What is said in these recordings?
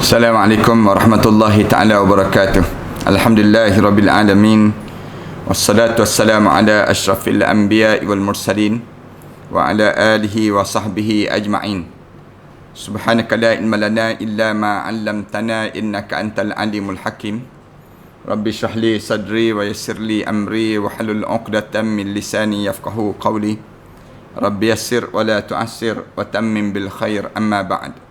Assalamualaikum warahmatullahi ta'ala wabarakatuh. Alhamdulillahirabbil alamin. Wassalatu wassalamu ala asyrafil anbiya'i wal mursalin wa ala alihi wa sahbihi ajma'in. Subhanaka la ilma lana illa ma 'allamtana innaka antal alimul hakim. Rabbi shrah li sadri wa yassir li amri wa hlul 'uqdatam min lisani yafqahu qawli. Rabbi yassir wa la tu'assir wa tammim bil khair, amma ba'd.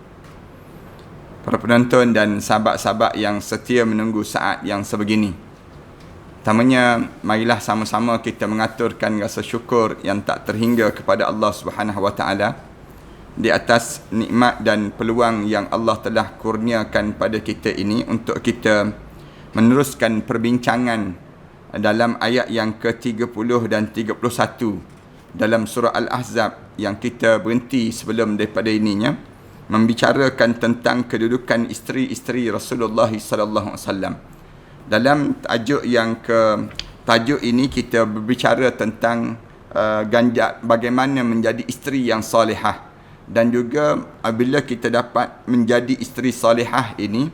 Para penonton dan sahabat-sahabat yang setia menunggu saat yang sebegini. Pertamanya, marilah sama-sama kita mengaturkan rasa syukur yang tak terhingga kepada Allah Subhanahu Wa Taala di atas nikmat dan peluang yang Allah telah kurniakan pada kita ini untuk kita meneruskan perbincangan dalam ayat yang ke-30 dan 31 dalam surah Al-Ahzab yang kita berhenti sebelum daripada ininya, membicarakan tentang kedudukan isteri-isteri Rasulullah sallallahu alaihi wasallam. Dalam tajuk ini kita berbicara tentang bagaimana menjadi isteri yang salihah, dan juga apabila kita dapat menjadi isteri salihah ini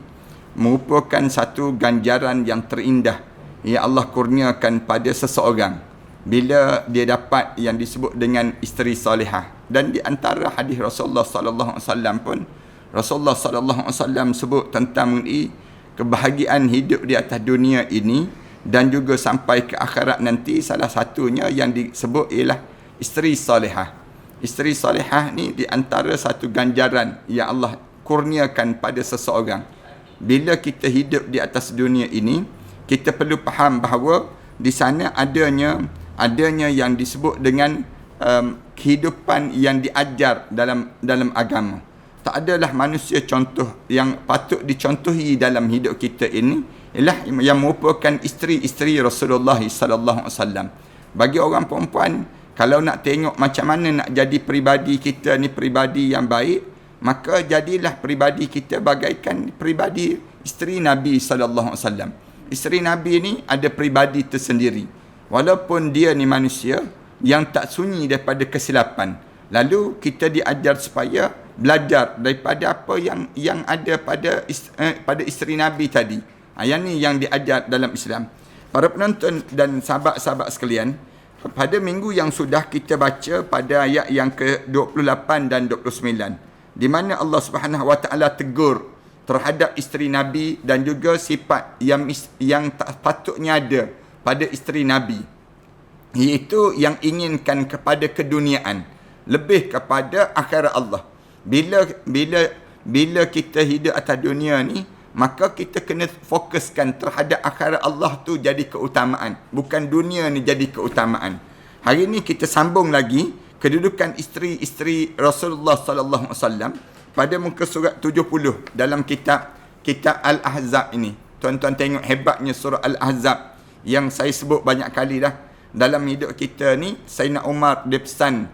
merupakan satu ganjaran yang terindah yang Allah kurniakan pada seseorang bila dia dapat yang disebut dengan isteri salihah. Dan di antara hadis Rasulullah sallallahu alaihi wasallam pun, Rasulullah sallallahu alaihi wasallam sebut tentang mengenai kebahagiaan hidup di atas dunia ini dan juga sampai ke akhirat nanti. Salah satunya yang disebut ialah isteri salihah. Isteri salihah ni di antara satu ganjaran yang Allah kurniakan pada seseorang. Bila kita hidup di atas dunia ini, kita perlu faham bahawa di sana adanya yang disebut dengan kehidupan yang diajar dalam agama. Tak adalah manusia contoh yang patut dicontohi dalam hidup kita ini ialah yang merupakan isteri-isteri Rasulullah sallallahu alaihi wasallam. Bagi orang perempuan, kalau nak tengok macam mana nak jadi peribadi kita ni peribadi yang baik, maka jadilah peribadi kita bagaikan peribadi isteri Nabi sallallahu alaihi wasallam. Isteri Nabi ni ada peribadi tersendiri. Walaupun dia ni manusia yang tak sunyi daripada kesilapan. Lalu kita diajar supaya belajar daripada apa yang ada pada isteri Nabi tadi. Yang ni yang diajar dalam Islam. Para penonton dan sahabat-sahabat sekalian, pada minggu yang sudah kita baca pada ayat yang ke-28 dan 29, di mana Allah Subhanahu Wa Taala tegur terhadap isteri Nabi dan juga sifat yang tak patutnya ada pada isteri Nabi, iaitu yang inginkan kepada keduniaan lebih kepada akhirat Allah. Bila kita hidup atas dunia ni, maka kita kena fokuskan terhadap akhirat Allah tu jadi keutamaan, bukan dunia ni jadi keutamaan. Hari ni kita sambung lagi kedudukan isteri-isteri Rasulullah sallallahu alaihi wasallam pada muka surat 70 dalam kitab Al-Ahzab ini. Tuan-tuan tengok hebatnya surah Al-Ahzab yang saya sebut banyak kali dah. Dalam hidup kita ni, Sayyidina Umar dia pesan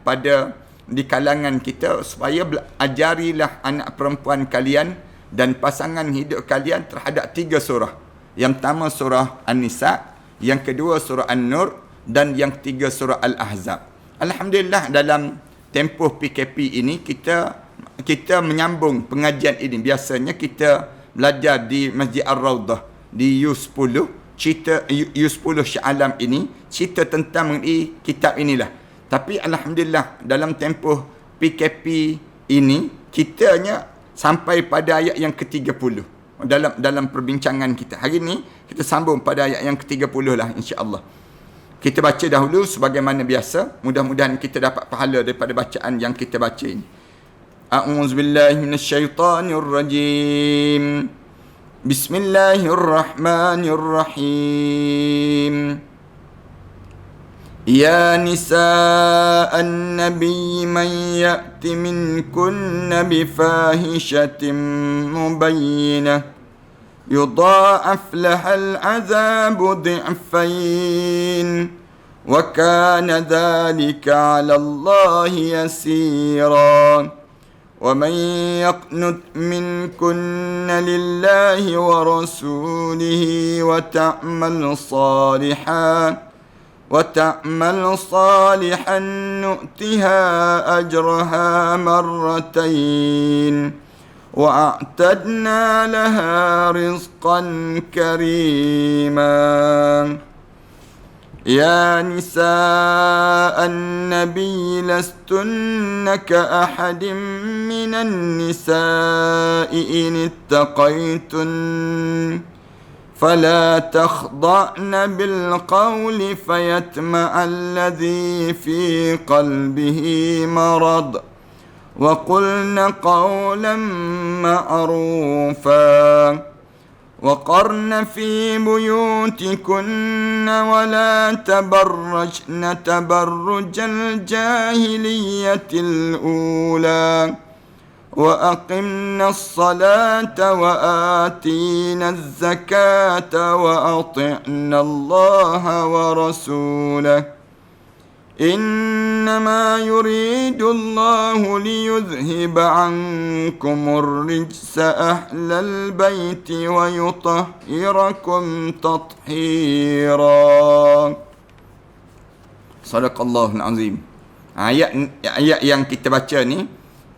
di kalangan kita supaya ajarilah anak perempuan kalian dan pasangan hidup kalian terhadap 3 surah. Yang pertama surah An-Nisa, yang kedua surah An-Nur, dan yang ketiga surah Al-Ahzab. Alhamdulillah, dalam tempoh PKP ini kita menyambung pengajian ini. Biasanya kita belajar di Masjid Ar-Rawdah di U10. Cerita U10 Shah Alam ini cerita tentang mengenai kitab inilah. Tapi alhamdulillah dalam tempoh PKP ini kitanya sampai pada ayat yang ke-30 dalam perbincangan kita. Hari ini kita sambung pada ayat yang ke-30 lah, insya-Allah. Kita baca dahulu sebagaimana biasa. Mudah-mudahan kita dapat pahala daripada bacaan yang kita baca ini. A'udzubillahi minasyaitonirrajim. Bismillahirrahmanirrahim. Ya nisa'an nabiy man ya'ti minkunna bifahishatin mubayyinah yudha'af lahal 'adzabu dhi'fayn wa kana dhalika 'ala Allahi yasira. ومن يقنت منكن لله ورسوله وتعمل صالحا نؤتها أجرها مرتين وأعتدنا لها رزقا كريما يا نساء النبي لستن كأحد من النساء إن اتقيتن فلا تخضعن بالقول فيطمع الذي في قلبه مرض وقلن قولا معروفا وقرن في بيوتكن ولا تبرجن تبرج الجاهلية الأولى وأقمنا الصلاة وآتينا الزكاة وأطعنا الله ورسوله إنما يريد الله ليذهب عنكم الرجس أهل البيت ويطهركم تطهيرا صدق الله العظيم. Ayat yang kita baca ni,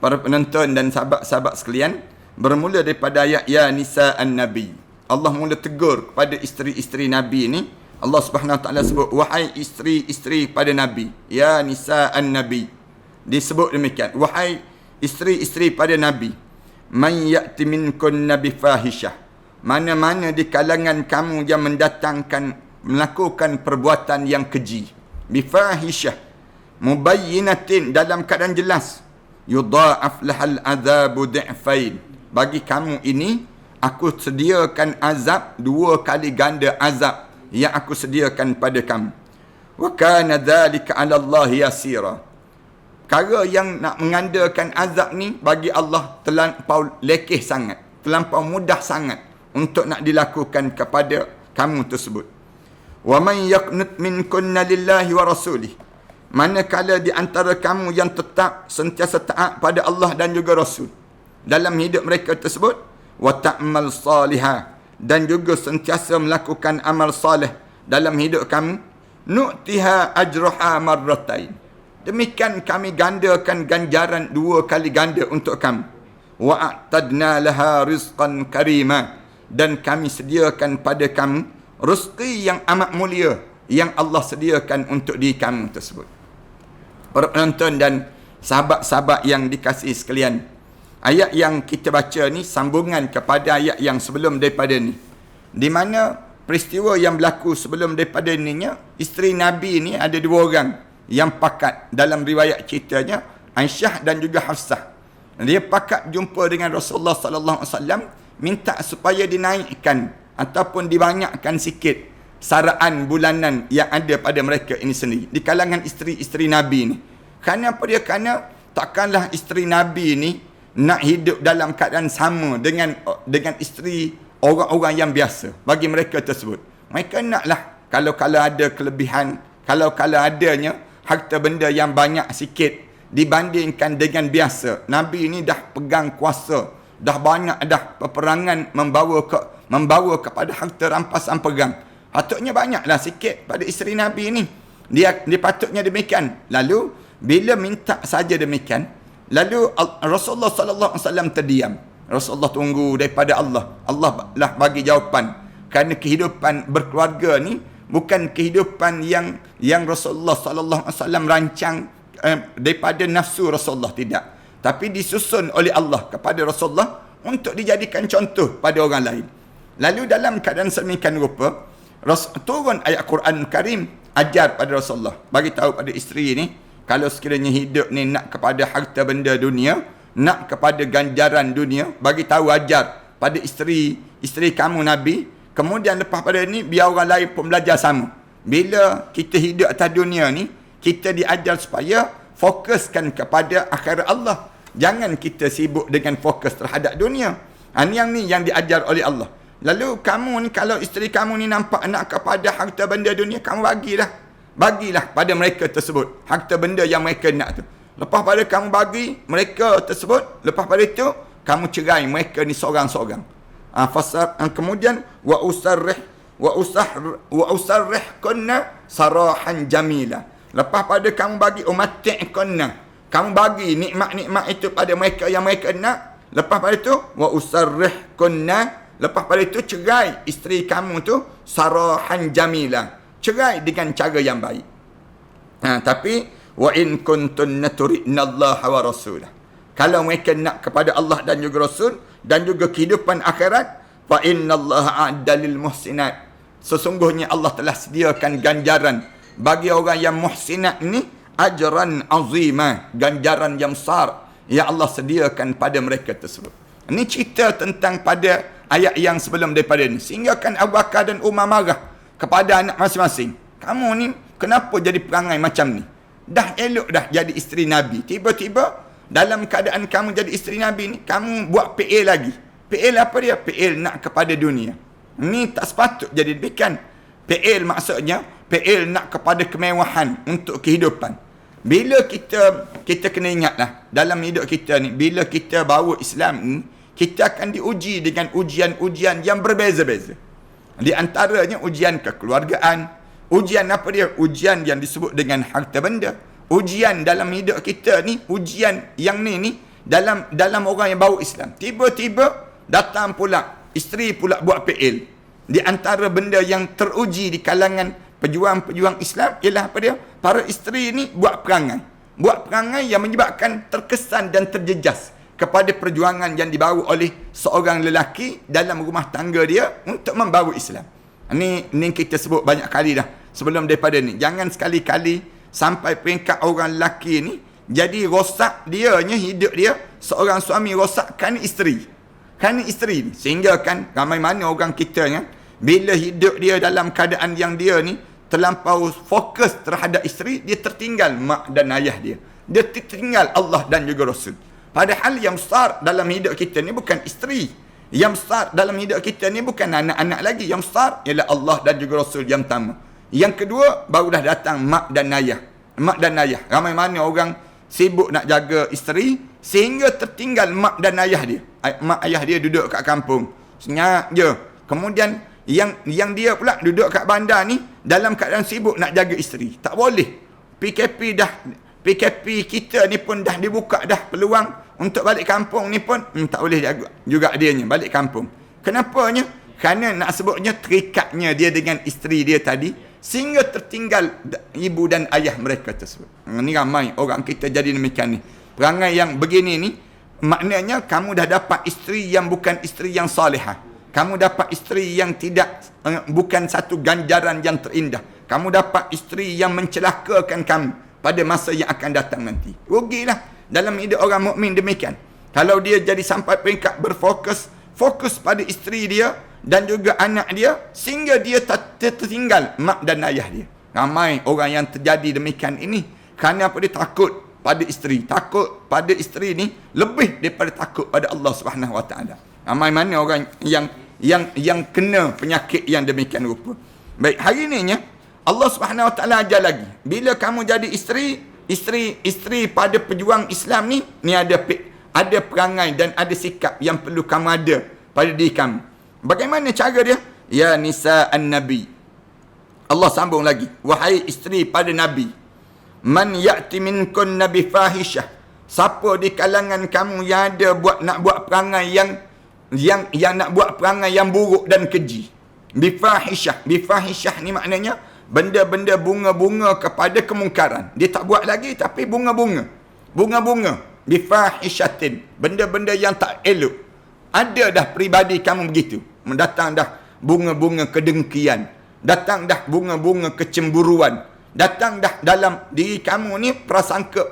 para penonton dan sahabat-sahabat sekalian, bermula daripada ayat Ya Nisa An-Nabi. Allah mula tegur kepada isteri-isteri Nabi ni. Allah Subhanahu Wa Taala sebut, wahai isteri-isteri pada Nabi, Ya Nisa An-Nabi. Disebut demikian, wahai isteri-isteri pada Nabi, man ya'ti minkunna bifahishah. Mana-mana di kalangan kamu yang melakukan perbuatan yang keji. Bifahishah, mubayyinatin, dalam keadaan jelas. Yudha'af lahal azabu di'fain. Bagi kamu ini, aku sediakan azab 2 kali ganda azab yang aku sediakan pada kamu. Wa kana dhalika 'ala Allah yasira. Perkara yang nak menggandakan azab ni bagi Allah terlampau lekeh sangat, terlampau mudah sangat untuk nak dilakukan kepada kamu tersebut. Wa man yaqnut minkunna lillahi wa rasulih. Manakala di antara kamu yang tetap sentiasa taat pada Allah dan juga Rasul dalam hidup mereka tersebut, wa ta'mal salihah, dan juga sentiasa melakukan amal salih dalam hidup kamu, nu'tiha ajruha marratain. Demikian kami gandakan ganjaran 2 kali ganda untuk kamu. Wa a'tadna laha rizqan karima, dan kami sediakan pada kamu rezeki yang amat mulia yang Allah sediakan untuk diri kamu tersebut. Para penonton dan sahabat-sahabat yang dikasihi sekalian, ayat yang kita baca ni sambungan kepada ayat yang sebelum daripada ni, di mana peristiwa yang berlaku sebelum daripada ininya, isteri Nabi ni ada 2 orang yang pakat dalam riwayat ceritanya, Aisyah dan juga Hafsah. Dia pakat jumpa dengan Rasulullah sallallahu alaihi wasallam, minta supaya dinaikkan ataupun dibanyakkan sikit saraan bulanan yang ada pada mereka ini sendiri di kalangan isteri-isteri Nabi ni. Kerana apa dia? Kerana takkanlah isteri Nabi ni nak hidup dalam keadaan sama dengan isteri orang-orang yang biasa bagi mereka tersebut. Mereka naklah kalau ada kelebihan, kalau adanya harta benda yang banyak sikit dibandingkan dengan biasa. Nabi ni dah pegang kuasa, dah banyak dah peperangan membawa kepada harta rampasan pegang. Patutnya banyaklah sikit pada isteri Nabi ni. Dia patutnya demikian. Lalu bila minta saja demikian, lalu Rasulullah sallallahu alaihi wasallam terdiam. Rasulullah tunggu daripada Allah. Allah lah bagi jawapan. Kerana kehidupan berkeluarga ni bukan kehidupan yang Rasulullah sallallahu alaihi wasallam rancang daripada nafsu Rasulullah, tidak. Tapi disusun oleh Allah kepada Rasulullah untuk dijadikan contoh pada orang lain. Lalu dalam keadaan sedemikian rupa, turun ayat Quran Karim ajar pada Rasulullah, bagi tahu pada isteri ni, kalau sekiranya hidup ni nak kepada harta benda dunia, nak kepada ganjaran dunia, bagi tahu ajar pada isteri kamu Nabi. Kemudian lepas pada ni biar orang lain pun belajar sama. Bila kita hidup atas dunia ni, kita diajar supaya fokuskan kepada akhirat Allah. Jangan kita sibuk dengan fokus terhadap dunia. Yang ni yang diajar oleh Allah. Lalu kamu ni, kalau isteri kamu ni nampak nak kepada harta benda dunia, kamu bagilah pada mereka tersebut harta benda yang mereka nak tu. Lepas pada kamu bagi mereka tersebut, lepas pada itu kamu cerai mereka ni seorang-seorang. Kemudian wa usarrih kunna sarahan jamila. Lepas pada kamu bagi umati kunna, kamu bagi nikmat-nikmat itu pada mereka yang mereka nak. Lepas pada itu wa usarrihkunna, lepas pada itu cerai isteri kamu tu sarahan jamila, cerai dengan cara yang baik. Tapi wa in kuntunna turidnallaha wa rasulah, kalau mereka nak kepada Allah dan juga Rasul dan juga kehidupan akhirat, fa innallaha a'adda lil muhsinat, sesungguhnya Allah telah sediakan ganjaran bagi orang yang muhsinat ni, ajran azima, ganjaran yang besar yang Allah sediakan pada mereka tersebut. Ini cerita tentang pada ayat yang sebelum daripada ni, sehingga kan Abu Bakar dan Umar marah kepada anak masing-masing. Kamu ni kenapa jadi perangai macam ni? Dah elok dah jadi isteri Nabi, tiba-tiba dalam keadaan kamu jadi isteri Nabi ni, kamu buat PA lagi. PA apa dia? PA nak kepada dunia. Ni tak sepatut jadi demikian. PA maksudnya, PA nak kepada kemewahan untuk kehidupan. Bila kita kena ingatlah, dalam hidup kita ni, bila kita bawa Islam ni, kita akan diuji dengan ujian-ujian yang berbeza-beza. Di antaranya ujian kekeluargaan. Ujian apa dia? Ujian yang disebut dengan harta benda. Ujian dalam hidup kita ni, ujian yang ni dalam orang yang bawa Islam. Tiba-tiba datang pula isteri pula buat PL. Di antara benda yang teruji di kalangan pejuang-pejuang Islam ialah apa dia? Para isteri ni buat perangai. Buat perangai yang menyebabkan terkesan dan terjejas kepada perjuangan yang dibawa oleh seorang lelaki dalam rumah tangga dia untuk membawa Islam. Ni kita sebut banyak kali dah sebelum daripada ni. Jangan sekali-kali sampai peringkat orang lelaki ni jadi rosak dianya, hidup dia, seorang suami rosakkan isteri. Kan isteri ni, sehingga kan ramai mana orang kita kan, bila hidup dia dalam keadaan yang dia ni terlampau fokus terhadap isteri, dia tertinggal mak dan ayah dia. Dia tertinggal Allah dan juga Rasul. Padahal yang besar dalam hidup kita ni bukan isteri. Yang besar dalam hidup kita ni bukan anak-anak lagi. Yang besar ialah Allah dan juga Rasul yang pertama. Yang kedua, baru dah datang mak dan ayah. Mak dan ayah. Ramai mana orang sibuk nak jaga isteri, sehingga tertinggal mak dan ayah dia. Mak ayah dia duduk kat kampung, senyap je. Kemudian yang dia pula duduk kat bandar ni dalam keadaan sibuk nak jaga isteri. Tak boleh. PKP kita ni pun dah dibuka dah peluang untuk balik kampung ni pun tak boleh jaga juga dianya balik kampung. Kenapanya? Kerana nak sebutnya terikatnya dia dengan isteri dia tadi, sehingga tertinggal ibu dan ayah mereka tersebut. Ni ramai orang kita jadi demikian ni. Perangai yang begini ni, maknanya kamu dah dapat isteri yang bukan isteri yang salihah. Kamu dapat isteri yang bukan satu ganjaran yang terindah. Kamu dapat isteri yang mencelakakan kamu pada masa yang akan datang nanti. Rugilah dalam hidup orang mukmin demikian. Kalau dia jadi sampai peringkat fokus pada isteri dia dan juga anak dia, sehingga dia tertinggal mak dan ayah dia. Ramai orang yang terjadi demikian ini kerana apa? Dia takut pada isteri. Takut pada isteri ni lebih daripada takut pada Allah Subhanahu Wa Taala. Ramai mana orang yang kena penyakit yang demikian rupa. Baik, hari ininya Allah Subhanahu Wa Taala ajar lagi. Bila kamu jadi isteri pada pejuang Islam ni ada perangai dan ada sikap yang perlu kamu ada pada diri kamu. Bagaimana cara dia? Ya nisa an-nabi. Allah sambung lagi. Wahai isteri pada Nabi. Man ya'ti minkun nabi fahishah. Siapa di kalangan kamu yang ada nak buat perangai yang nak buat perangai yang buruk dan keji. Bifahishah. Bifahishah ni maknanya benda-benda bunga-bunga kepada kemungkaran. Dia tak buat lagi tapi bunga-bunga. Bunga-bunga. Bifahishatin. Benda-benda yang tak elok. Ada dah peribadi kamu begitu. Datang dah bunga-bunga kedengkian. Datang dah bunga-bunga kecemburuan. Datang dah dalam diri kamu ni prasangka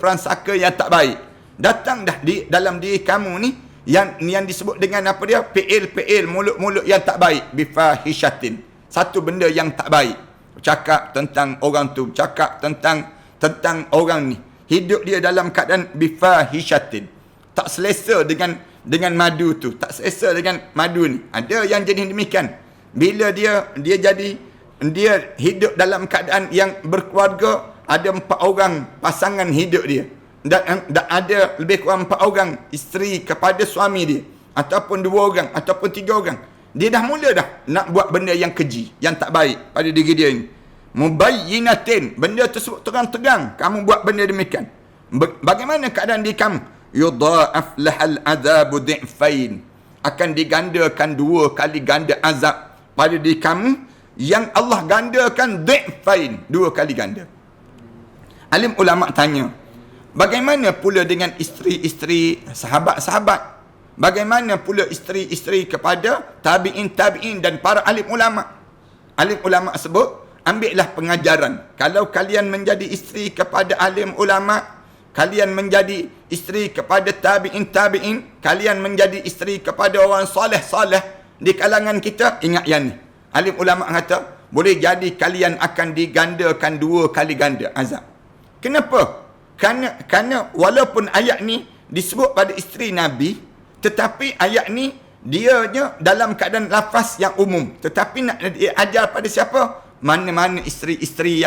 yang tak baik. Datang dah dalam diri kamu ni yang disebut dengan apa dia? PL, mulut-mulut yang tak baik. Bifahishatin. Satu benda yang tak baik. Cakap tentang orang tu, cakap tentang orang ni. Hidup dia dalam keadaan bifahishatin. Tak selesa dengan madu tu, tak selesa dengan madu ni. Ada yang jadi demikian. Bila dia hidup dalam keadaan yang berkeluarga, ada 4 orang pasangan hidup dia. Dan ada lebih kurang 4 orang isteri kepada suami dia, ataupun 2 orang ataupun 3 orang. Dia dah mula dah nak buat benda yang keji, yang tak baik pada diri dia ni. Mubayyinatin, benda tersebut terang-terang kamu buat benda demikian. Bagaimana keadaan diri kamu? yudha'af lahal azabu dhi'fain, akan digandakan 2 kali ganda azab pada diri kamu, yang Allah gandakan dhi'fain, 2 kali ganda. Alim ulama tanya, bagaimana pula dengan isteri-isteri sahabat-sahabat? Bagaimana pula isteri-isteri kepada tabi'in dan para alim ulama? Alim ulama sebut, ambillah pengajaran. Kalau kalian menjadi isteri kepada alim ulama, kalian menjadi isteri kepada tabi'in, kalian menjadi isteri kepada orang soleh-soleh di kalangan kita, ingat yang ni. Alim ulama kata, boleh jadi kalian akan digandakan 2 kali ganda azab. Kenapa? Kerana walaupun ayat ni disebut pada isteri Nabi, tetapi ayat ni dianya dalam keadaan lafaz yang umum. Tetapi nak ajar pada siapa? Mana-mana isteri-isteri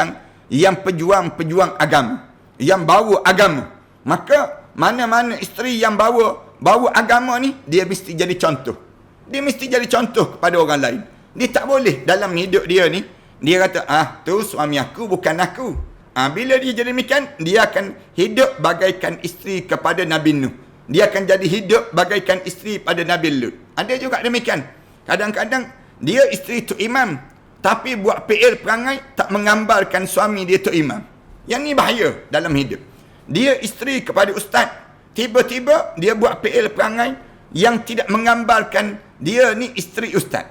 yang pejuang agama, yang bawa agama. Maka mana-mana isteri yang bawa agama ni, dia mesti jadi contoh. Dia mesti jadi contoh kepada orang lain. Dia tak boleh dalam hidup dia ni, dia kata, tu suami aku, bukan aku. Bila dia jadi demikian, dia akan hidup bagaikan isteri kepada Nabi Nuh. Dia akan jadi hidup bagaikan isteri pada Nabi Lut. Ada juga demikian. Kadang-kadang dia isteri tu imam, tapi buat PL perangai tak menggambarkan suami dia tu imam. Yang ni bahaya dalam hidup. Dia isteri kepada ustaz, tiba-tiba dia buat PL perangai yang tidak menggambarkan dia ni isteri ustaz.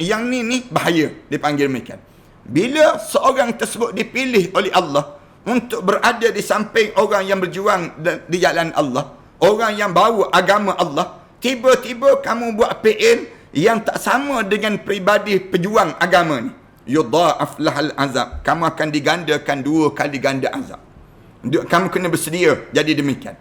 Yang ni bahaya, dipanggil demikian. Bila seorang tersebut dipilih oleh Allah untuk berada di samping orang yang berjuang di jalan Allah, orang yang bawa agama Allah, tiba-tiba kamu buat PL yang tak sama dengan peribadi pejuang agama ni, yudha'af lahal azab, kamu akan digandakan 2 kali ganda azab. Kamu kena bersedia jadi demikian.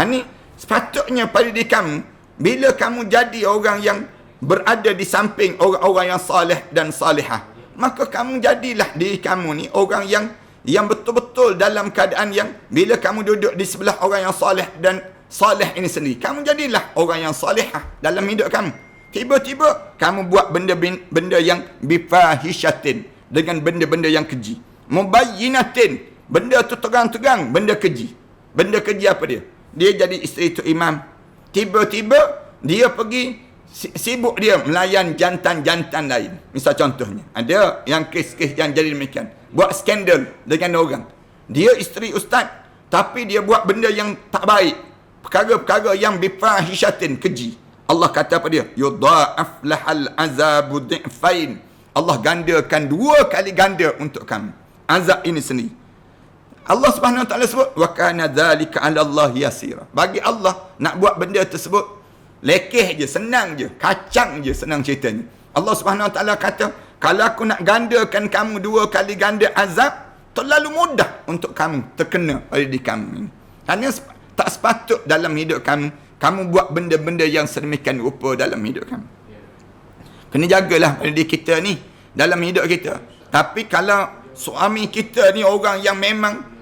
Ni sepatutnya pada diri kamu, bila kamu jadi orang yang berada di samping orang-orang yang saleh dan salihah, maka kamu jadilah diri kamu ni orang yang betul-betul dalam keadaan yang bila kamu duduk di sebelah orang yang saleh dan saleh ini sendiri, kamu jadilah orang yang salihah dalam hidup kamu. Tiba-tiba kamu buat benda-benda yang bifahishatin, dengan benda-benda yang keji. Mubayyinatin, benda tu terang-terang, benda keji. Benda keji apa dia? Dia jadi isteri tu imam. Tiba-tiba dia pergi sibuk dia melayan jantan-jantan lain. Misal contohnya, ada yang kes-kes yang jadi demikian. Buat skandal dengan orang. Dia isteri ustaz, tapi dia buat benda yang tak baik. Perkara-perkara yang bifahishatin, keji. Allah kata apa dia? Yudha'af lahal azabu dhi'fain. Allah gandakan 2 kali ganda untuk kamu azab ini sendiri. Allah Subhanahu Wa Taala sebut, wa kana dzalika 'ala Allah yasira. Bagi Allah nak buat benda tersebut lekeh je, senang je, kacang je, senang ceritanya. Allah Subhanahu Wa Taala kata, kalau aku nak gandakan kamu 2 kali ganda azab, terlalu mudah untuk kamu terkena oleh diri kamu ini. Kerana tak sepatut dalam hidup kamu buat benda-benda yang sedemikian rupa dalam hidup kamu. Kena jagalah pada diri kita ni dalam hidup kita. Tapi kalau suami kita ni orang yang memang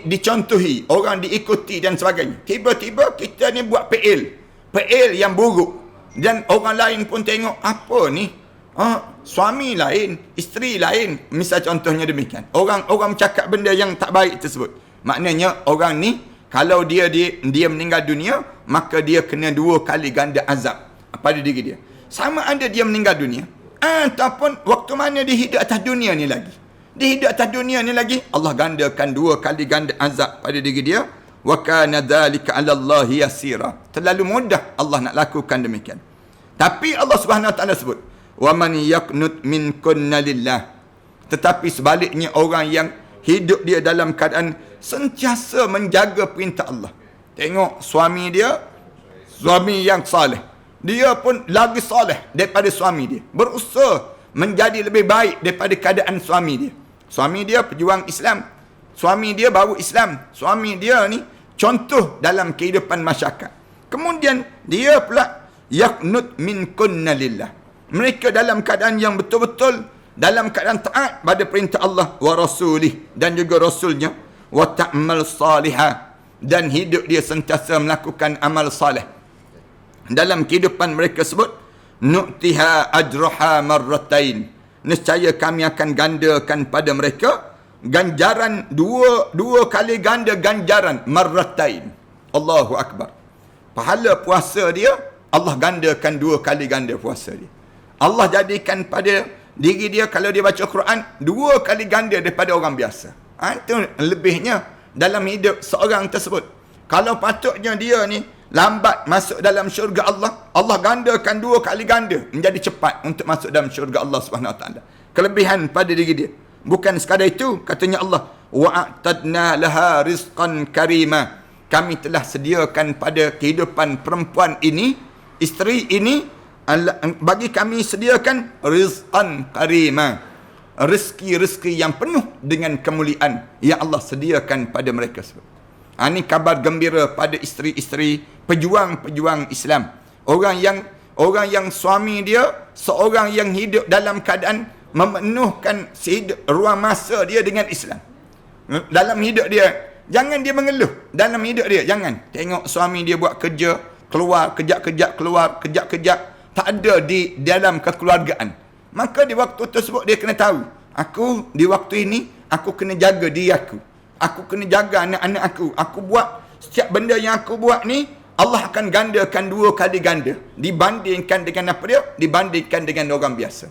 dicontohi, orang diikuti dan sebagainya, tiba-tiba kita ni buat PL yang buruk, dan orang lain pun tengok, apa ni, suami lain, isteri lain, misal contohnya demikian, orang bercakap benda yang tak baik tersebut, maknanya orang ni kalau dia meninggal dunia, maka dia kena 2 kali ganda azab pada diri dia. Sama ada dia meninggal dunia, ataupun waktu mana dia hidup atas dunia ni lagi. Dia hidup atas dunia ni lagi, Allah gandakan 2 kali ganda azab pada diri dia. Wa kana dzalika 'ala Allah yasira. Terlalu mudah Allah nak lakukan demikian. Tapi Allah Subhanahu Wa Taala sebut, wa man yaqnut minkunna lillah. Tetapi sebaliknya, orang yang hidup dia dalam keadaan sentiasa menjaga perintah Allah. Tengok suami dia, suami yang saleh. Dia pun lagi saleh daripada suami dia. Berusaha menjadi lebih baik daripada keadaan suami dia. Suami dia pejuang Islam. Suami dia bawa Islam. Suami dia ni contoh dalam kehidupan masyarakat. Kemudian dia pula yaqnut minkunna lillah. Mereka dalam keadaan yang betul-betul dalam keadaan taat pada perintah Allah wa rasulih, dan juga rasulnya, wa ta'mal salihah, dan hidup dia sentiasa melakukan amal salih. Dalam kehidupan mereka sebut, nu'tiha ajraha marratain. Nescaya kami akan gandakan pada mereka ganjaran dua kali ganda ganjaran marratain. Allahu Akbar. Pahala puasa dia, Allah gandakan 2 kali ganda puasa dia. Allah jadikan pada diri dia, kalau dia baca Quran, 2 kali ganda daripada orang biasa. Itu lebihnya dalam hidup seorang tersebut. Kalau patutnya dia ni lambat masuk dalam syurga Allah, Allah gandakan 2 kali ganda menjadi cepat untuk masuk dalam syurga Allah Subhanahu Wa Taala. Kelebihan pada diri dia. Bukan sekadar itu, katanya Allah, wa'atadna laha rizqan karima. Kami telah sediakan pada kehidupan perempuan ini, isteri ini, bagi kami sediakan rizqan karima, rezeki-rezeki yang penuh dengan kemuliaan yang Allah sediakan pada mereka semua. Ini kabar gembira pada isteri-isteri pejuang-pejuang Islam. Orang yang suami dia seorang yang hidup dalam keadaan memenuhkan ruang masa dia dengan Islam. Dalam hidup dia, jangan dia mengeluh. Dalam hidup dia, jangan tengok suami dia buat kerja, keluar, kejap-kejap keluar, kejap-kejap, tak ada di dalam kekeluargaan. Maka di waktu tersebut dia kena tahu, aku di waktu ini, aku kena jaga diri aku. Aku kena jaga anak-anak aku. Aku buat, setiap benda yang aku buat ni, Allah akan gandakan 2 kali ganda. Dibandingkan dengan apa dia? Dibandingkan dengan orang biasa.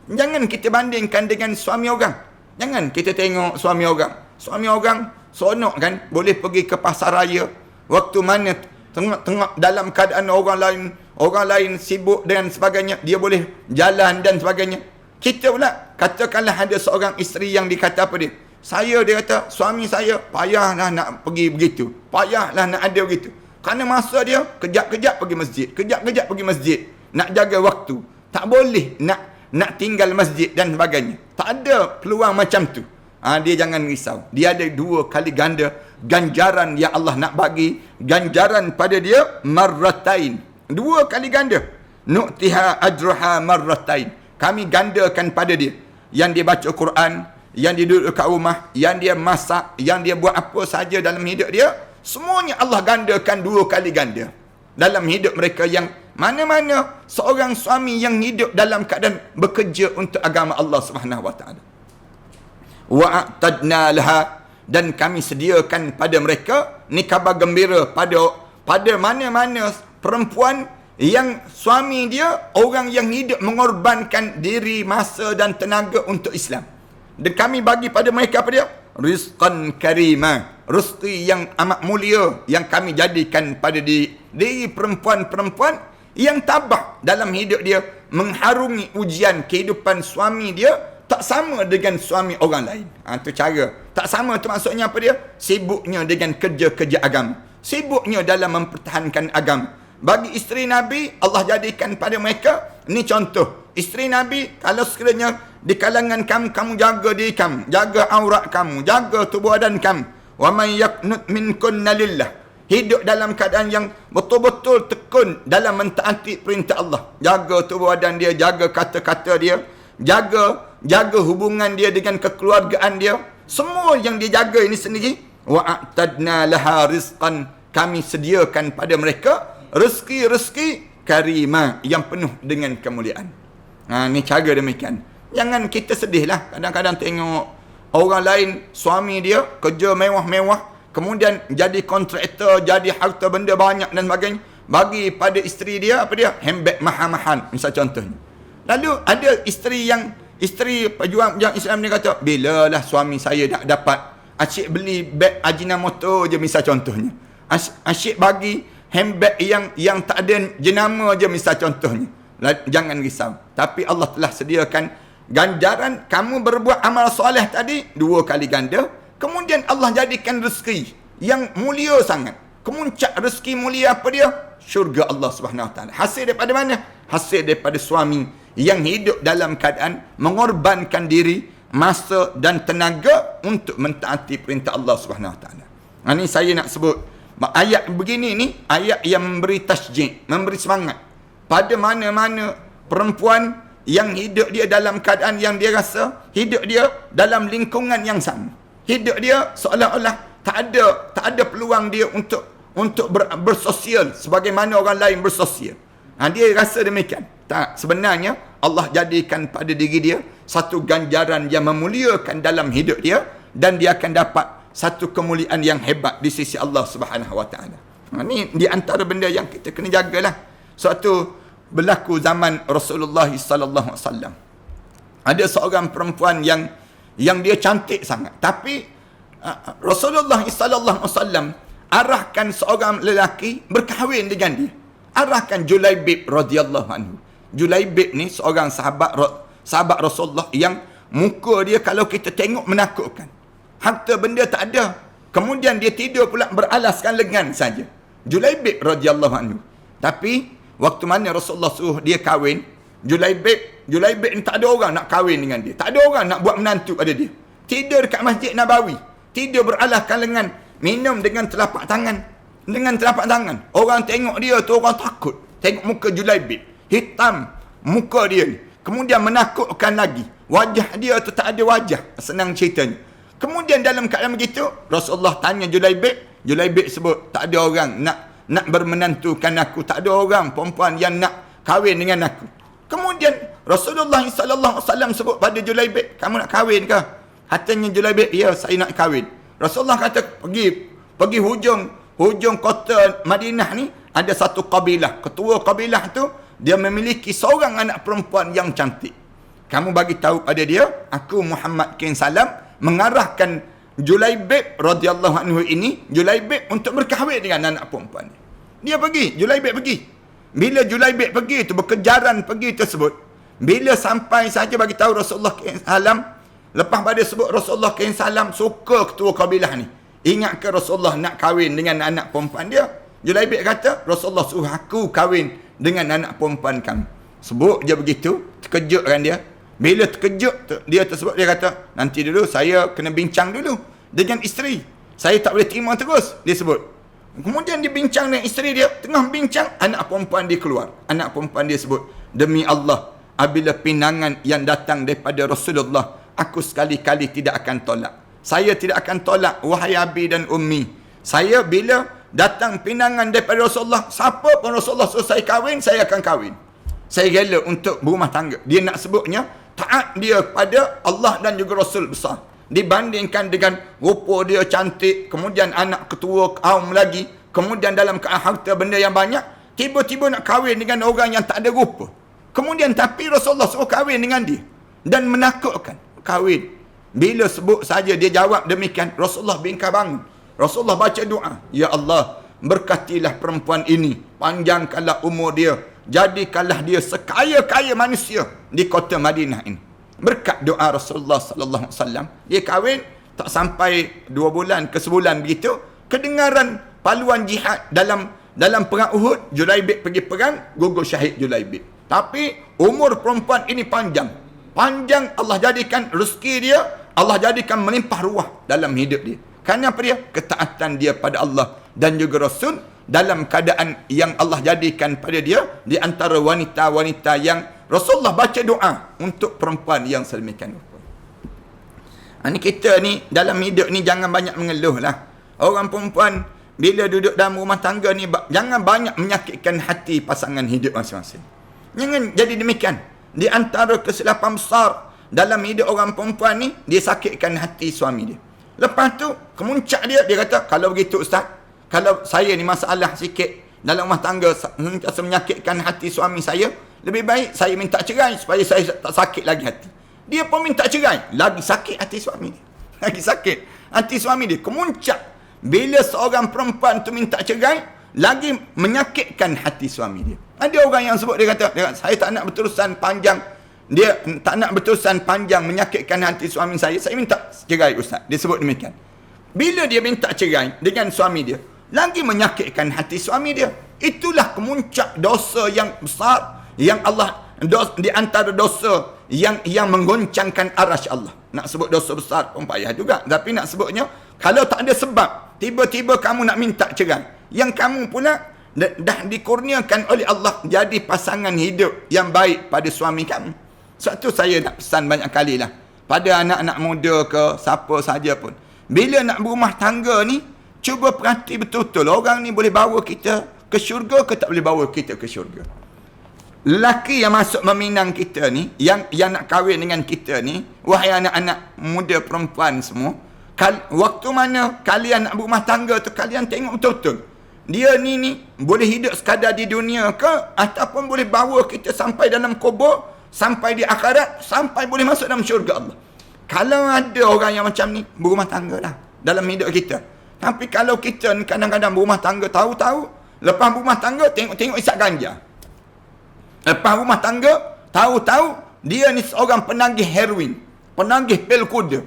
Jangan kita bandingkan dengan suami orang. Jangan kita tengok suami orang. Suami orang seronok kan, boleh pergi ke pasar raya. Waktu mana tengok dalam keadaan orang lain sibuk dan sebagainya, dia boleh jalan dan sebagainya. Kita pula, katakanlah ada seorang isteri yang dikata apa dia? Dia kata, suami saya payahlah nak pergi begitu. Payahlah nak ada begitu. Kerana masa dia, kejap-kejap pergi masjid. Kejap-kejap pergi masjid. Nak jaga waktu. Tak boleh nak tinggal masjid dan sebagainya. Tak ada peluang macam tu. Dia jangan risau. Dia ada 2 kali ganda ganjaran yang Allah nak bagi. Ganjaran pada dia marratain. 2 kali ganda. Nu'tiha ajruha marratain. Kami gandakan pada dia. Yang dia baca Quran, yang dia duduk kat rumah, yang dia masak, yang dia buat apa saja dalam hidup dia, semuanya Allah gandakan 2 kali ganda. Dalam hidup mereka yang mana-mana seorang suami yang hidup dalam keadaan bekerja untuk agama Allah Subhanahu Wa Taala. Wa'atadna laha, dan kami sediakan pada mereka, ni kabar gembira pada mana-mana perempuan yang suami dia orang yang hidup mengorbankan diri, masa dan tenaga untuk Islam. Dan kami bagi pada mereka apa dia? Rizqan karima, rezeki yang amat mulia yang kami jadikan pada diri perempuan-perempuan yang tabah dalam hidup dia, mengharungi ujian kehidupan suami dia tak sama dengan suami orang lain. Itu cara. Tak sama tu maksudnya apa dia? Sibuknya dengan kerja-kerja agama. Sibuknya dalam mempertahankan agama. Bagi isteri Nabi, Allah jadikan pada mereka, ni contoh. Isteri Nabi, kalau sekiranya di kalangan kamu jaga diri kamu, jaga aurat kamu, jaga tubuh badan kamu. Wa man yaqnut minkunna lillah. Hidup dalam keadaan yang betul-betul tekun dalam mentaati perintah Allah. Jaga tubuh badan dia, jaga kata-kata dia, jaga hubungan dia dengan kekeluargaan dia. Semua yang dia jaga ini sendiri. Wa'atadna laha rizqan. Kami sediakan pada mereka rezeki-rezeki karima yang penuh dengan kemuliaan. Ni cara demikian. Jangan kita sedihlah. Kadang-kadang tengok orang lain, suami dia kerja mewah-mewah, kemudian jadi kontraktor, jadi harta benda banyak dan sebagainya. Bagi pada isteri dia, apa dia? Handbag mahal-mahal, misal contohnya. Lalu ada isteri pejuang Islam dia kata, bilalah suami saya tak dapat, asyik beli beg Ajinomoto je, misal contohnya. Asyik bagi handbag yang tak ada jenama je, misal contohnya. Jangan risau. Tapi Allah telah sediakan ganjaran kamu berbuat amal soleh tadi 2 kali ganda. Kemudian Allah jadikan rezeki yang mulia sangat. Kemuncak rezeki mulia apa dia? Syurga Allah Subhanahu Wa Taala. Hasil daripada mana? Hasil daripada suami yang hidup dalam keadaan mengorbankan diri, masa dan tenaga untuk mentaati perintah Allah Subhanahu Wa Taala. Ini saya nak sebut ayat begini ni, ayat yang memberi tasjid, memberi semangat pada mana-mana perempuan yang hidup dia dalam keadaan yang dia rasa hidup dia dalam lingkungan yang sama. Hidup dia seolah-olah tak ada peluang dia untuk bersosial sebagaimana orang lain bersosial. Dia rasa demikian. Tak, sebenarnya Allah jadikan pada diri dia satu ganjaran yang memuliakan dalam hidup dia, dan dia akan dapat satu kemuliaan yang hebat di sisi Allah Subhanahu Wa Taala. Ni di antara benda yang kita kena jagalah. Suatu berlaku zaman Rasulullah sallallahu alaihi wasallam. Ada seorang perempuan yang dia cantik sangat. Tapi Rasulullah sallallahu alaihi wasallam arahkan seorang lelaki berkahwin dengan dia. Arahkan Julaibib radhiyallahu anhu. Julaibib ni seorang sahabat Rasulullah yang muka dia kalau kita tengok menakutkan. Harta benda tak ada. Kemudian dia tidur pula beralaskan lengan saja. Julaibib radhiyallahu anhu. Tapi waktu mana Rasulullah suruh dia kahwin, Julaibib ni tak ada orang nak kahwin dengan dia. Tak ada orang nak buat menantu pada dia. Tidur dekat Masjid Nabawi. Tidur beralaskan lengan. Minum dengan telapak tangan. Dengan telapak tangan. Orang tengok dia tu orang takut. Tengok muka Julaibib. Hitam muka dia ni. Kemudian menakutkan lagi. Wajah dia tu tak ada wajah. Senang ceritanya. Kemudian dalam keadaan begitu, Rasulullah tanya Julaibib. Julaibib sebut, tak ada orang nak bermenantukan aku. Tak ada orang perempuan yang nak kahwin dengan aku. Kemudian Rasulullah sallallahu alaihi wasallam sebut pada Julaibib, kamu nak kahwin ke? Katanya Julaibib, ya saya nak kahwin. Rasulullah kata, pergi hujung kota Madinah ni, ada satu kabilah. Ketua kabilah tu, dia memiliki seorang anak perempuan yang cantik. Kamu bagi tahu pada dia, aku Muhammad bin Salam mengarahkan Julaibib radhiyallahu anhu ini, Julaibib untuk berkahwin dengan anak perempuan dia. Pergi, Julaibib pergi. Bila Julaibib pergi tu, berkejaran pergi tersebut. Bila sampai saja bagi tahu Rasulullah SAW, lepas pada sebut Rasulullah SAW suka ketua kabilah ni. Ingat ke Rasulullah nak kahwin dengan anak perempuan dia? Julaibib kata, Rasulullah suruh aku kahwin dengan anak perempuan kamu. Sebut je begitu, terkejutkan dia. Bila terkejut dia tersebut, dia kata, nanti dulu saya kena bincang dulu dengan isteri. Saya tak boleh terima terus, dia sebut. Kemudian dia bincang dengan isteri dia. Tengah bincang, anak perempuan dia keluar. Anak perempuan dia sebut, demi Allah, apabila pinangan yang datang daripada Rasulullah, aku sekali-kali tidak akan tolak. Saya tidak akan tolak, wahai abi dan ummi. Saya bila datang pinangan daripada Rasulullah, siapa pun Rasulullah suruh saya kahwin, saya akan kahwin. Saya rela untuk berumah tangga. Dia nak sebutnya, taat dia pada Allah dan juga Rasul besar. Dibandingkan dengan rupa dia cantik, kemudian anak ketua kaum lagi, kemudian dalam harta benda yang banyak, tiba-tiba nak kahwin dengan orang yang tak ada rupa. Kemudian tapi Rasulullah suruh kahwin dengan dia. Dan menakutkan. Kahwin. Bila sebut saja dia jawab demikian, Rasulullah bingkai bangun. Rasulullah baca doa. Ya Allah, berkatilah perempuan ini. Panjangkanlah umur dia. Jadikanlah dia sekaya-kaya manusia di kota Madinah ini. Berkat doa Rasulullah sallallahu alaihi wasallam, dia kahwin tak sampai 2 bulan ke sebulan begitu, kedengaran paluan jihad dalam perang Uhud, Julaibib pergi perang, gugur syahid Julaibib. Tapi umur perempuan ini panjang. Panjang, Allah jadikan rezeki dia, Allah jadikan melimpah ruah dalam hidup dia. Kerana apa dia? Ketaatan dia pada Allah dan juga Rasul, dalam keadaan yang Allah jadikan pada dia di antara wanita-wanita yang Rasulullah baca doa untuk perempuan yang sedemikian rupa. Ini kita ni dalam hidup ni jangan banyak mengeluh lah. Orang perempuan bila duduk dalam rumah tangga ni jangan banyak menyakitkan hati pasangan hidup masing-masing. Jangan jadi demikian. Di antara kesilapan besar dalam hidup orang perempuan ni, dia sakitkan hati suami dia. Lepas tu kemuncak dia kata, kalau begitu ustaz, kalau saya ni masalah sikit dalam rumah tangga sentiasa menyakitkan hati suami saya, lebih baik saya minta cerai supaya saya tak sakit lagi hati. Dia pun minta cerai, lagi sakit hati suami dia. Lagi sakit hati suami dia. Kemuncak bila seorang perempuan tu minta cerai, lagi menyakitkan hati suami dia. Ada orang yang sebut, dia kata saya tak nak berterusan panjang. Dia tak nak berterusan panjang menyakitkan hati suami saya minta cerai ustaz. Dia sebut demikian. Bila dia minta cerai dengan suami dia, lagi menyakitkan hati suami dia. Itulah kemuncak dosa yang besar yang Allah, di antara dosa yang menggoncangkan arasy Allah. Nak sebut dosa besar pun payah juga. Tapi nak sebutnya, kalau tak ada sebab, tiba-tiba kamu nak minta cerai, yang kamu pula dah dikurniakan oleh Allah jadi pasangan hidup yang baik pada suami kamu. Sebab tu saya nak pesan banyak kali lah pada anak-anak muda ke siapa saja pun, bila nak berumah tangga ni, cuba perhati betul-betul orang ni boleh bawa kita ke syurga ke tak boleh bawa kita ke syurga. Lelaki yang masuk meminang kita ni, yang nak kahwin dengan kita ni, wahai anak-anak muda perempuan semua, waktu mana kalian nak berumah tangga tu, kalian tengok betul-betul dia ni boleh hidup sekadar di dunia ke, ataupun boleh bawa kita sampai dalam kubur, sampai di akhirat, sampai boleh masuk dalam syurga Allah. Kalau ada orang yang macam ni, berumah tangga dah dalam hidup kita. Tapi kalau kita ni kadang-kadang berumah tangga, tahu-tahu lepas berumah tangga tengok-tengok isap ganja. Lepas rumah tangga, tahu-tahu dia ni seorang penagih heroin, penagih pil kuda.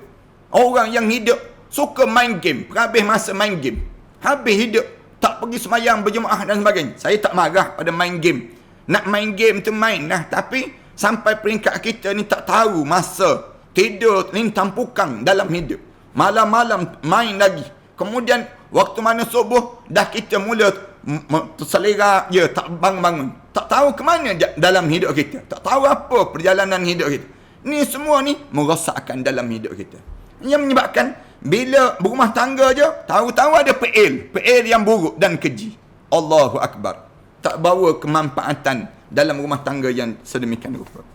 Orang yang hidup suka main game, habis masa main game. Habis hidup tak pergi semayang berjemaah dan sebagainya. Saya tak marah pada main game. Nak main game tu main lah, tapi sampai peringkat kita ni tak tahu masa tidur lintang pukang dalam hidup. Malam-malam main lagi. Kemudian waktu mana subuh dah kita mula terselera je, tak bangun-bangun. Tak tahu ke mana dalam hidup kita. Tak tahu apa perjalanan hidup kita. Ni semua ni merosakkan dalam hidup kita. Yang menyebabkan bila berumah tangga je, tahu-tahu ada PL yang buruk dan keji. Allahu Akbar. Tak bawa kemanfaatan dalam rumah tangga yang sedemikian rupa.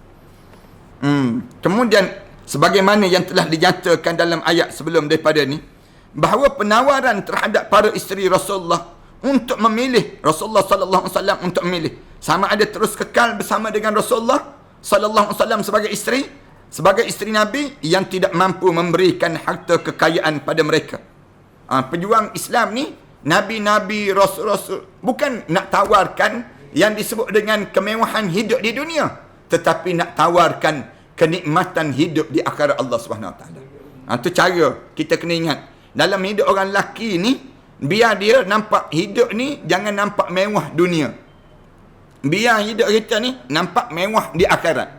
Kemudian sebagaimana yang telah dinyatakan dalam ayat sebelum daripada ni, bahawa penawaran terhadap para isteri Rasulullah untuk memilih, Rasulullah sallallahu alaihi wasallam untuk memilih sama ada terus kekal bersama dengan Rasulullah sallallahu alaihi wasallam sebagai isteri Nabi yang tidak mampu memberikan harta kekayaan pada mereka. Pejuang Islam ni, Nabi-Nabi, Rasul-Rasul, bukan nak tawarkan yang disebut dengan kemewahan hidup di dunia, tetapi nak tawarkan kenikmatan hidup di akhirat Allah Subhanahu Wa Taala. Itu cara kita kena ingat. Dalam hidup orang lelaki ni, biar dia nampak hidup ni jangan nampak mewah dunia. Biar hidup kita ni nampak mewah di akhirat.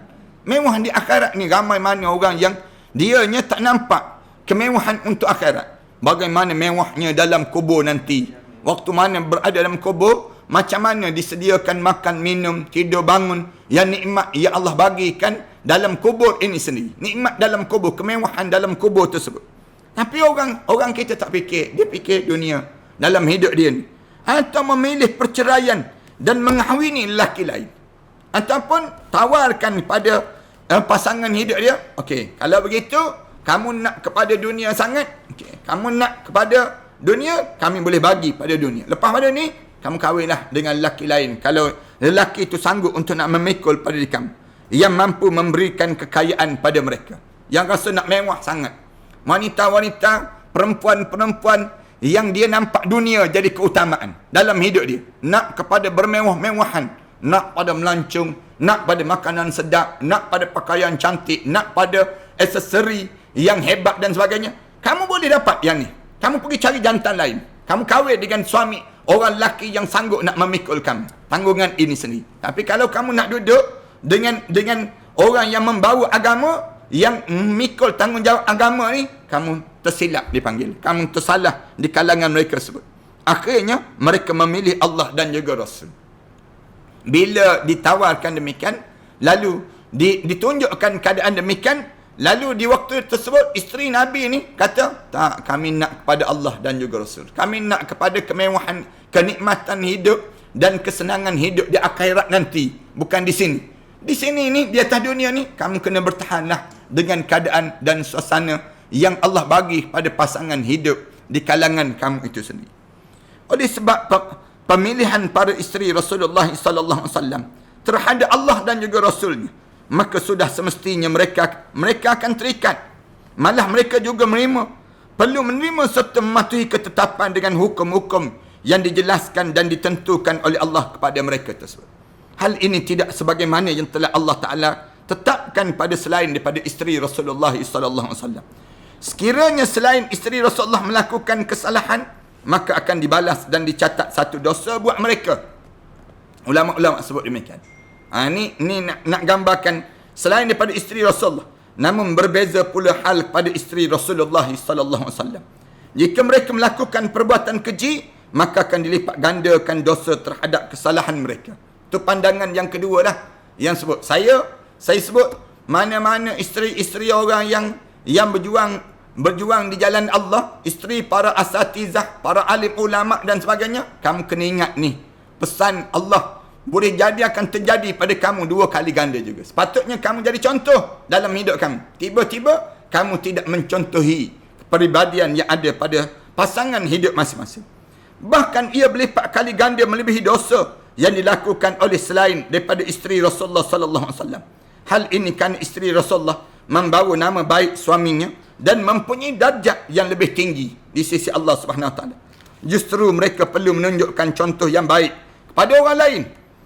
Mewah di akhirat ni ramai mana orang yang dianya tak nampak kemewahan untuk akhirat. Bagaimana mewahnya dalam kubur nanti. Waktu mana berada dalam kubur, macam mana disediakan makan, minum, tidur, bangun. Yang nikmat yang Allah bagikan dalam kubur ini sendiri. Nikmat dalam kubur, kemewahan dalam kubur tersebut. Tapi orang kita tak fikir. Dia fikir dunia dalam hidup dia ni. Atau memilih perceraian dan mengahwini lelaki lain. Ataupun tawarkan pada pasangan hidup dia, okey, kalau begitu kamu nak kepada dunia sangat, okey, kamu nak kepada dunia, kami boleh bagi pada dunia. Lepas pada ni, kamu kahwinlah dengan lelaki lain. Kalau lelaki itu sanggup untuk nak memikul pada diri kamu, yang mampu memberikan kekayaan pada mereka, yang rasa nak mewah sangat. Wanita-wanita, perempuan-perempuan yang dia nampak dunia jadi keutamaan dalam hidup dia. Nak kepada bermewah-mewahan, nak pada melancong, nak pada makanan sedap, nak pada pakaian cantik, nak pada aksesori yang hebat dan sebagainya. Kamu boleh dapat yang ni. Kamu pergi cari jantan lain. Kamu kahwin dengan suami, orang lelaki yang sanggup nak memikul kamu. Tanggungan ini sendiri. Tapi kalau kamu nak duduk dengan orang yang membawa agama, yang memikul tanggungjawab agama ni, kamu tersilap dipanggil. Kamu tersalah di kalangan mereka sebut. Akhirnya, mereka memilih Allah dan juga Rasul. Bila ditawarkan demikian, lalu ditunjukkan keadaan demikian, lalu di waktu tersebut isteri Nabi ni kata, tak, kami nak kepada Allah dan juga Rasul. Kami nak kepada kemewahan, kenikmatan hidup dan kesenangan hidup di akhirat nanti, bukan di sini. Di sini ni, di atas dunia ni, kamu kena bertahanlah dengan keadaan dan suasana yang Allah bagi pada pasangan hidup di kalangan kamu itu sendiri. Oleh sebab pemilihan para isteri Rasulullah sallallahu alaihi wasallam terhadap Allah dan juga Rasulnya, maka sudah semestinya mereka akan terikat. Malah mereka juga perlu menerima serta mematuhi ketetapan dengan hukum-hukum yang dijelaskan dan ditentukan oleh Allah kepada mereka tersebut. Hal ini tidak sebagaimana yang telah Allah Ta'ala tetapkan pada selain daripada isteri Rasulullah sallallahu alaihi wasallam. Sekiranya selain isteri Rasulullah melakukan kesalahan, maka akan dibalas dan dicatat satu dosa buat mereka. Ulama-ulama sebut demikian. Ni nak gambarkan selain daripada isteri Rasulullah, namun berbeza pula hal pada isteri Rasulullah sallallahu alaihi wasallam. Jika mereka melakukan perbuatan keji, maka akan dilipat gandakan dosa terhadap kesalahan mereka. Itu pandangan yang kedua lah yang sebut. Saya sebut mana-mana isteri-isteri orang yang berjuang di jalan Allah, isteri para asatizah, para alim ulama dan sebagainya, kamu kena ingat ni, pesan Allah boleh jadi akan terjadi pada kamu dua kali ganda juga. Sepatutnya kamu jadi contoh dalam hidup kamu. Tiba-tiba kamu tidak mencontohi kepribadian yang ada pada pasangan hidup masing-masing. Bahkan ia berlipat kali ganda melebihi dosa yang dilakukan oleh selain daripada isteri Rasulullah sallallahu alaihi wasallam. Hal ini kerana isteri Rasulullah membawa nama baik suaminya dan mempunyai darjat yang lebih tinggi di sisi Allah Subhanahu wa taala. Justru mereka perlu menunjukkan contoh yang baik kepada orang lain.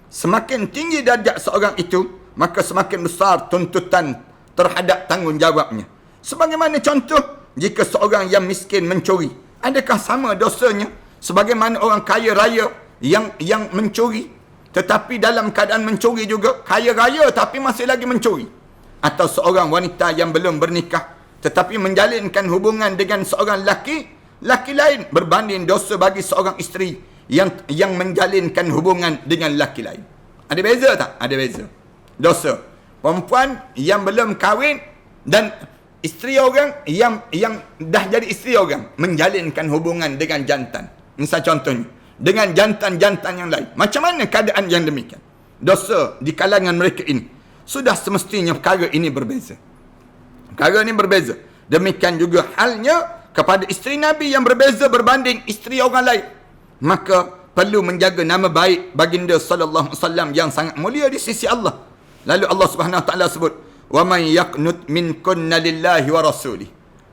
Semakin tinggi darjat seorang itu, maka semakin besar tuntutan terhadap tanggungjawabnya. Sebagaimana contoh, jika seorang yang miskin mencuri, adakah sama dosanya sebagaimana orang kaya raya yang mencuri, tetapi dalam keadaan mencuri juga, kaya raya tapi masih lagi mencuri? Atau seorang wanita yang belum bernikah tetapi menjalinkan hubungan dengan seorang laki lain berbanding dosa bagi seorang isteri yang menjalinkan hubungan dengan laki lain. Ada beza tak? Ada beza. Dosa. Perempuan yang belum kahwin dan isteri orang yang dah jadi isteri orang menjalinkan hubungan dengan jantan. Misal contohnya, dengan jantan-jantan yang lain. Macam mana keadaan yang demikian? Dosa di kalangan mereka ini. Sudah semestinya perkara ini berbeza. Perkara ini berbeza. Demikian juga halnya kepada isteri Nabi yang berbeza berbanding isteri orang lain. Maka perlu menjaga nama baik baginda sallallahu alaihi wasallam yang sangat mulia di sisi Allah. Lalu Allah Subhanahu wa taala sebut, "Wa may yaqnut minkunna lillahi wa rasulih."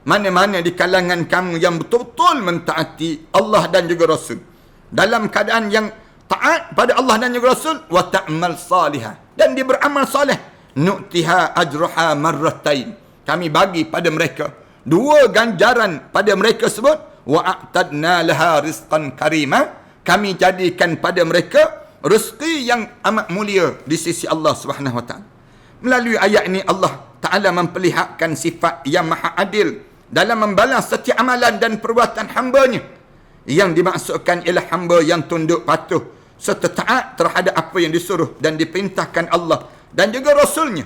Mana-mana di kalangan kamu yang betul-betul mentaati Allah dan juga Rasul, dalam keadaan yang taat pada Allah dan juga Rasul, wa ta'mal salihah, dan dia beramal soleh, nu'tiha ajruha marratain, kami bagi pada mereka dua ganjaran pada mereka sebut, wa a'tadna laha rizqan karima, kami jadikan pada mereka rezeki yang amat mulia di sisi Allah Subhanahu wa taala. Melalui ayat ini Allah Taala memperlihatkan sifat yang maha adil dalam membalas setiap amalan dan perbuatan hamba-Nya. Yang dimaksudkan ialah hamba yang tunduk patuh serta taat terhadap apa yang disuruh dan diperintahkan Allah dan juga Rasul-Nya.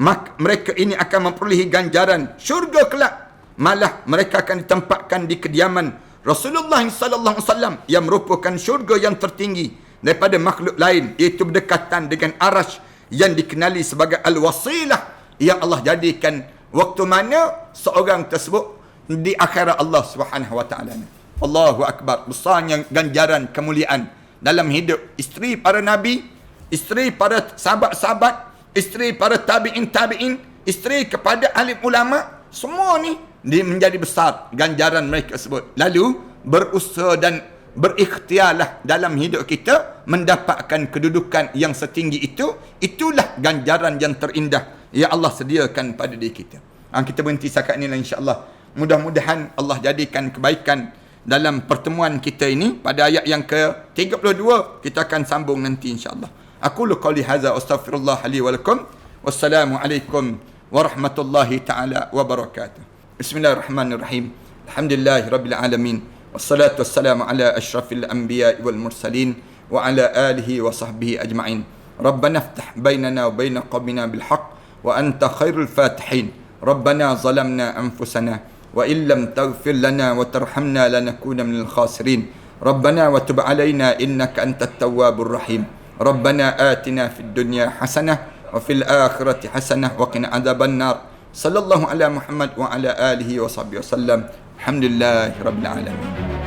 Maka mereka ini akan memperolehi ganjaran syurga kelak. Malah mereka akan ditempatkan di kediaman Rasulullah sallallahu alaihi wasallam yang merupakan syurga yang tertinggi daripada makhluk lain, iaitu berdekatan dengan arash yang dikenali sebagai al-wasilah, yang Allah jadikan waktu mana seorang tersebut di akhirat Allah Subhanahu wa taala. Allahu akbar, besarnya ganjaran kemuliaan dalam hidup isteri para nabi, isteri para sahabat-sahabat, isteri para tabi'in, isteri kepada alim ulama, semua ni menjadi besar ganjaran mereka tersebut. Lalu berusaha dan berikhtiarlah dalam hidup kita mendapatkan kedudukan yang setinggi itu. Itulah ganjaran yang terindah yang Allah sediakan pada diri kita. Kita berhenti setakat inilah, insya-Allah. Mudah-mudahan Allah jadikan kebaikan dalam pertemuan kita ini. Pada ayat yang ke-32 kita akan sambung nanti, insya-Allah. Aqulu qouli hadza astaghfirullah li wa lakum. Wassalamualaikum warahmatullahi taala wabarakatuh. Bismillahirrahmanirrahim. Alhamdulillahirabbil alamin. Wassalatu wassalamu ala asyrafil anbiya'i wal mursalin wa ala alihi wa sahbihi ajma'in. Rabbana iftah bainana wa bain qawmina bil haqq wa anta khairul fatihin. Rabbana zalamna anfusana wa illam taghfir lana wa tarhamna lanakuna minal khasirin. Rabbana wa tub alaina innaka antat tawwabur rahim. Rabbana atina fid dunya hasanah wa fil akhirati hasanah wa qina adzabannar. Sallallahu ala Muhammad wa ala alihi wa sahbihi wasallam. Alhamdulillahirabbil alamin.